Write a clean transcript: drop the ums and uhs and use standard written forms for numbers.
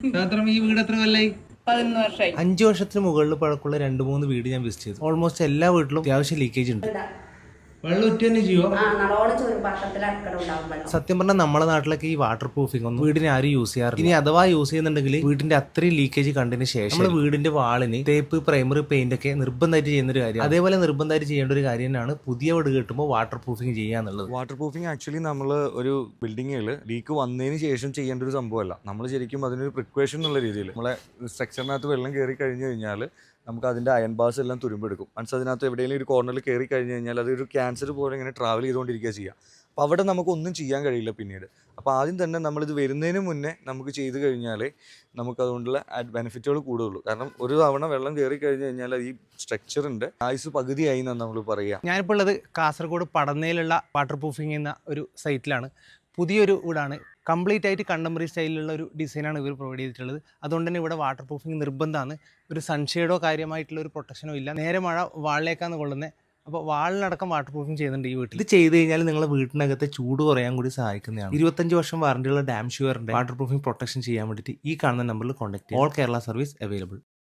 ഈ വീട് എത്ര കൊല്ലായി? 11 വർഷമായി. 5 വർഷത്തിന് മുകളിൽ പഴക്കമുള്ള 2-3 വീട് ഞാൻ വിസിറ്റ് ചെയ്തു. ഓൾമോസ്റ്റ് എല്ലാ വീട്ടിലും അത്യാവശ്യം ലീക്കേജ് ഉണ്ട്. വെള്ളം ഉറ്റ തന്നെ ചെയ്യുമോ? സത്യം പറഞ്ഞാൽ നമ്മുടെ നാട്ടിലൊക്കെ ഈ വാട്ടർ പ്രൂഫിംഗ് ഒന്നും വീടിന് ആരും യൂസ് ചെയ്യാറില്ല. ഇനി അഥവാ യൂസ് ചെയ്യുന്നുണ്ടെങ്കിൽ വീടിന്റെ അത്രയും ലീക്കേജ് കണ്ടതിന് ശേഷം നമ്മൾ വീടിന്റെ വാളിന് ടേപ്പ്, പ്രൈമറി പെയിന്റ് ഒക്കെ നിർബന്ധമായിട്ട് ചെയ്യുന്ന ഒരു കാര്യം. അതേപോലെ നിർബന്ധമായിട്ട് ചെയ്യേണ്ട ഒരു കാര്യം തന്നെയാണ് പുതിയ വീട് കിട്ടുമ്പോൾ വാട്ടർ പ്രൂഫിംഗ് ചെയ്യാന്നുള്ളത്. വാട്ടർ പ്രൂഫിംഗ് ആക്ച്വലി നമ്മൾ ഒരു ബിൽഡിങ്ങിൽ ലീക്ക് വന്നതിന് ശേഷം ചെയ്യേണ്ട ഒരു സംഭവമല്ല. നമ്മൾ ശരിക്കും അതിനൊരു പ്രിക്കോഷൻ എന്നുള്ള രീതിയിൽ നമ്മളെ സ്ട്രക്ചറിനകത്ത് വെള്ളം കയറി കഴിഞ്ഞ് കഴിഞ്ഞാൽ നമുക്ക് അതിൻ്റെ അയൺ ബാർസ് എല്ലാം തുരുമ്പെടുക്കും. മീൻസ് അതിനകത്ത് എവിടെയെങ്കിലും ഒരു കോർണറിൽ കയറി കഴിഞ്ഞ് കഴിഞ്ഞാൽ അതൊരു ക്യാൻസർ പോലെ ഇങ്ങനെ ട്രാവൽ ചെയ്തുകൊണ്ടിരിക്കുക ചെയ്യുക. അപ്പോൾ അവിടെ നമുക്കൊന്നും ചെയ്യാൻ കഴിയില്ല പിന്നീട്. അപ്പോൾ ആദ്യം തന്നെ നമ്മളിത് വരുന്നതിന് മുന്നേ നമുക്ക് ചെയ്ത് കഴിഞ്ഞാലേ നമുക്കതുകൊണ്ടുള്ള ബെനിഫിറ്റുകൾ കൂടുതലുള്ളൂ. കാരണം ഒരു തവണ വെള്ളം കയറി കഴിഞ്ഞ് കഴിഞ്ഞാൽ ഈ സ്ട്രക്ചറിൻ്റെ ആയുസ് പകുതിയായി എന്നാണ് നമ്മൾ പറയുക. ഞാനിപ്പോൾ ഉള്ളത് കാസർഗോഡ് പടന്നയിലുള്ള വാട്ടർ പ്രൂഫിംഗ് എന്ന ഒരു സൈറ്റിലാണ്. പുതിയൊരു വീടാണ്. കംപ്ലീറ്റ് ആയിട്ട് കണ്ടംപററി സ്റ്റൈലിലുള്ള ഒരു ഡിസൈനാണ് ഇവർ പ്രൊവൈഡ് ചെയ്തിട്ടുള്ളത്. അതുകൊണ്ട് തന്നെ ഇവിടെ വാട്ടർ പ്രൂഫിംഗ് നിർബന്ധമാണ്. ഒരു സൺഷെയ്ഡോ കാര്യമായിട്ടുള്ള ഒരു പ്രൊട്ടക്ഷനോ ഇല്ല. നേരെ മഴ വാളിലേക്കാണ് കൊള്ളുന്നത്. അപ്പോൾ വാളിനടക്കം വാട്ടർ പ്രൂഫിംഗ് ചെയ്യുന്നുണ്ട് ഈ വീട്ടിൽ. ഇത് ചെയ്ത് കഴിഞ്ഞാൽ നിങ്ങളുടെ വീട്ടിനകത്തെ ചൂട് കുറയാൻ കൂടി സഹായിക്കുന്നതാണ്. 25 വർഷം വാറണ്ടിയുള്ള ഡാം ഷുവറിൻ്റെ വാട്ടർ പ്രൂഫിംഗ് പ്രൊട്ടക്ഷൻ ചെയ്യാൻ വേണ്ടിയിട്ട് ഈ കാണുന്ന നമ്പറിൽ കോൺടാക്ട് ചെയ്യാം. All Kerala service available.